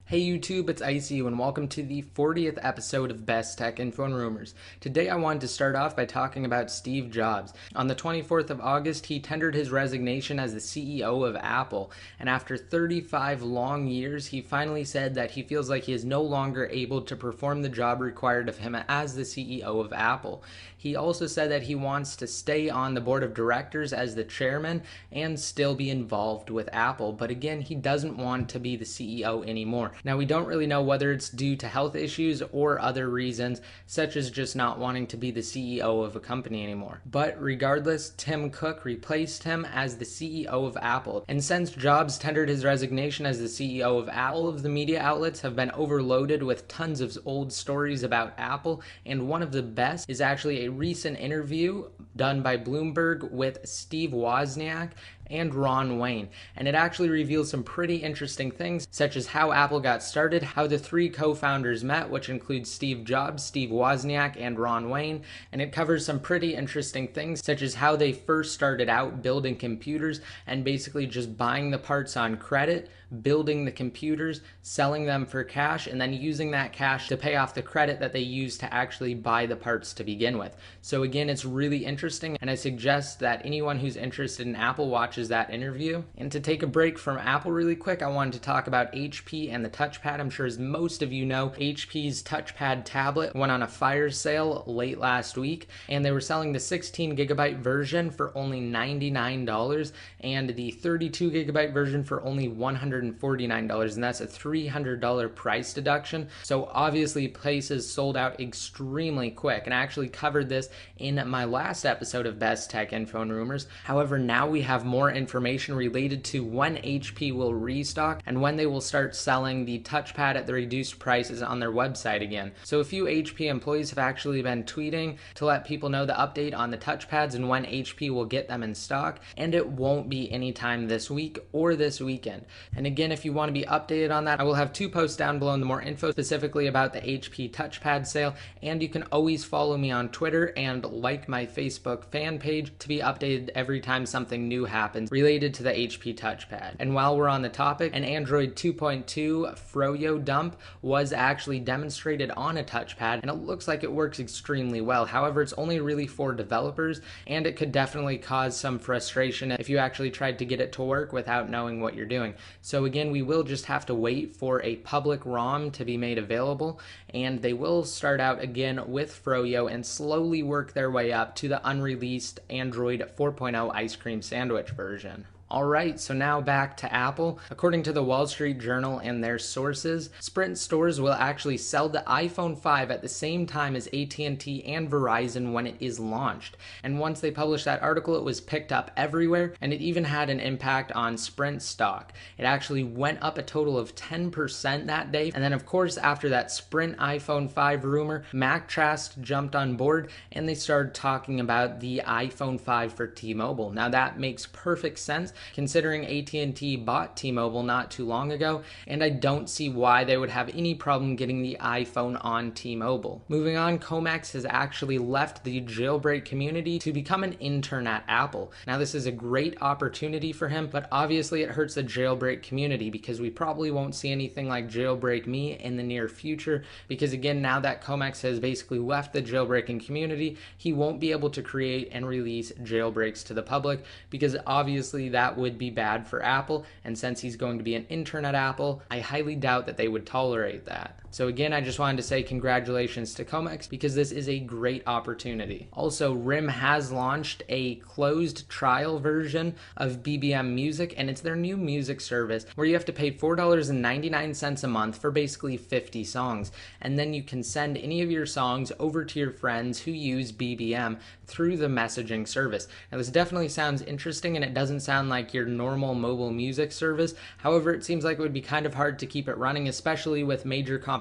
Hey YouTube, it's Icy and welcome to the 40th episode of Best Tech Info and Rumors. Today I wanted to start off by talking about Steve Jobs. On the 24th of August, he tendered his resignation as the CEO of Apple, and after 35 long years, he finally said that he feels like he is no longer able to perform the job required of him as the CEO of Apple. He also said that he wants to stay on the board of directors as the chairman and still be involved with Apple, but again, he doesn't want to be the CEO anymore. Now, we don't really know whether it's due to health issues or other reasons, such as just not wanting to be the CEO of a company anymore. But regardless, Tim Cook replaced him as the CEO of Apple. And since Jobs tendered his resignation as the CEO of Apple, all of the media outlets have been overloaded with tons of old stories about Apple, and one of the best is actually a recent interview done by Bloomberg with Steve Wozniak and Ron Wayne, and it actually reveals some pretty interesting things, such as how Apple got started, how the three co-founders met, which includes Steve Jobs, Steve Wozniak, and Ron Wayne, and it covers some pretty interesting things, such as how they first started out building computers and basically just buying the parts on credit, building the computers, selling them for cash, and then using that cash to pay off the credit that they used to actually buy the parts to begin with. So again, it's really interesting, and I suggest that anyone who's interested in Apple watches that interview. And to take a break from Apple really quick, I wanted to talk about HP and the TouchPad. I'm sure as most of you know, HP's TouchPad tablet went on a fire sale late last week, and they were selling the 16 gigabyte version for only $99 and the 32 gigabyte version for only $149, and that's a $300 price deduction. So obviously places sold out extremely quick, and I actually covered this in my last episode of Best Tech Info and Rumors. However, now we have more information related to when HP will restock and when they will start selling the TouchPad at the reduced prices on their website again. So a few HP employees have actually been tweeting to let people know the update on the TouchPads and when HP will get them in stock, and it won't be anytime this week or this weekend. And again, if you want to be updated on that, I will have two posts down below in the more info specifically about the HP TouchPad sale, and you can always follow me on Twitter and like my Facebook fan page to be updated every time something new happens related to the HP TouchPad. And while we're on the topic, an Android 2.2 Froyo dump was actually demonstrated on a touchpad, and it looks like it works extremely well. However, it's only really for developers, and it could definitely cause some frustration if you actually tried to get it to work without knowing what you're doing. So again, we will just have to wait for a public ROM to be made available, and they will start out again with Froyo and slowly work their way up to the unreleased Android 4.0 ice cream sandwich version. Alright, so now back to Apple. According to the Wall Street Journal and their sources, Sprint stores will actually sell the iPhone 5 at the same time as AT&T and Verizon when it is launched. And once they published that article, it was picked up everywhere, and it even had an impact on Sprint stock. It actually went up a total of 10% that day. And then of course, after that Sprint iPhone 5 rumor, MacTrust jumped on board and they started talking about the iPhone 5 for T-Mobile. Now that makes perfect sense, considering AT&T bought T-Mobile not too long ago, and I don't see why they would have any problem getting the iPhone on T-Mobile. Moving on, Comex has actually left the jailbreak community to become an intern at Apple. Now this is a great opportunity for him, but obviously it hurts the jailbreak community because we probably won't see anything like Jailbreak Me in the near future, because again, now that Comex has basically left the jailbreaking community, he won't be able to create and release jailbreaks to the public, because obviously that would be bad for Apple, and since he's going to be an intern at Apple, I highly doubt that they would tolerate that. So again, I just wanted to say congratulations to Comex because this is a great opportunity. Also, RIM has launched a closed trial version of BBM Music, and it's their new music service where you have to pay $4.99 a month for basically 50 songs, and then you can send any of your songs over to your friends who use BBM through the messaging service. Now this definitely sounds interesting, and it doesn't sound like your normal mobile music service. However, it seems like it would be kind of hard to keep it running, especially with major competition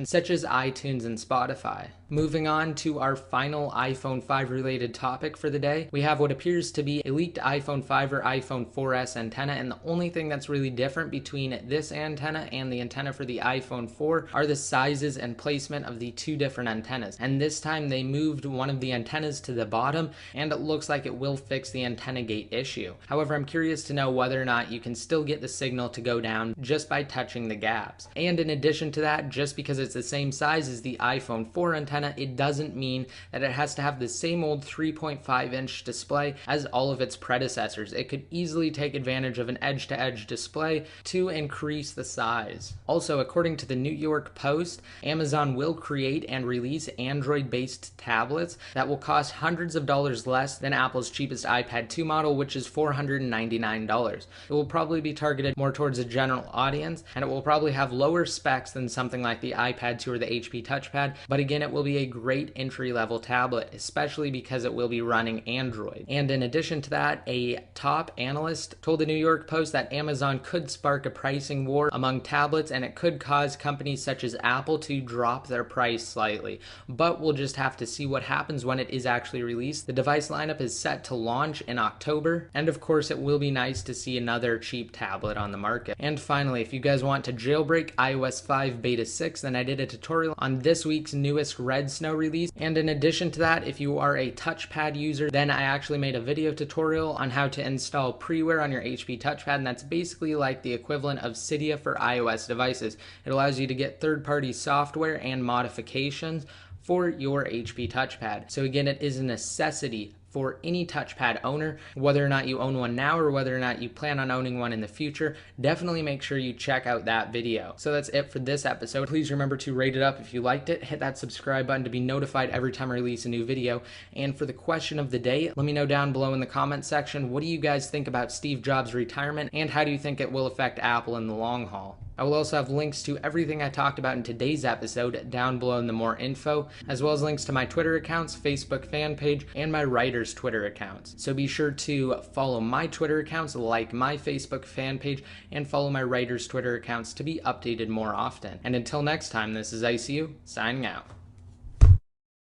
such as iTunes and Spotify. Moving on to our final iPhone 5 related topic for the day, we have what appears to be a leaked iPhone 5 or iPhone 4S antenna, and the only thing that's really different between this antenna and the antenna for the iPhone 4 are the sizes and placement of the two different antennas. And this time they moved one of the antennas to the bottom, and it looks like it will fix the antenna gate issue. However, I'm curious to know whether or not you can still get the signal to go down just by touching the gaps. And in addition to that, just because it's the same size as the iPhone 4 antenna, it doesn't mean that it has to have the same old 3.5-inch display as all of its predecessors. It could easily take advantage of an edge-to-edge display to increase the size. Also, according to the New York Post, Amazon will create and release Android-based tablets that will cost hundreds of dollars less than Apple's cheapest iPad 2 model, which is $499. It will probably be targeted more towards a general audience, and it will probably have lower specs than something like the iPad 2 or the HP TouchPad, but again, it will be a great entry-level tablet, especially because it will be running Android. And in addition to that, a top analyst told the New York Post that Amazon could spark a pricing war among tablets, and it could cause companies such as Apple to drop their price slightly. But we'll just have to see what happens when it is actually released. The device lineup is set to launch in October, and of course it will be nice to see another cheap tablet on the market. And finally, if you guys want to jailbreak iOS 5 Beta 6, then I did a tutorial on this week's newest Red Snow release. And in addition to that, if you are a TouchPad user, then I actually made a video tutorial on how to install Preware on your HP TouchPad, and that's basically like the equivalent of Cydia for iOS devices. It allows you to get third-party software and modifications for your HP TouchPad. So again, it is a necessity for any touchpad owner, whether or not you own one now or whether or not you plan on owning one in the future. Definitely make sure you check out that video. So that's it for this episode. Please remember to rate it up if you liked it, hit that subscribe button to be notified every time I release a new video. And for the question of the day, let me know down below in the comment section, what do you guys think about Steve Jobs' retirement, and how do you think it will affect Apple in the long haul? I will also have links to everything I talked about in today's episode down below in the more info, as well as links to my Twitter accounts, Facebook fan page, and my writer's Twitter accounts. So be sure to follow my Twitter accounts, like my Facebook fan page, and follow my writer's Twitter accounts to be updated more often. And until next time, this is ICU, signing out.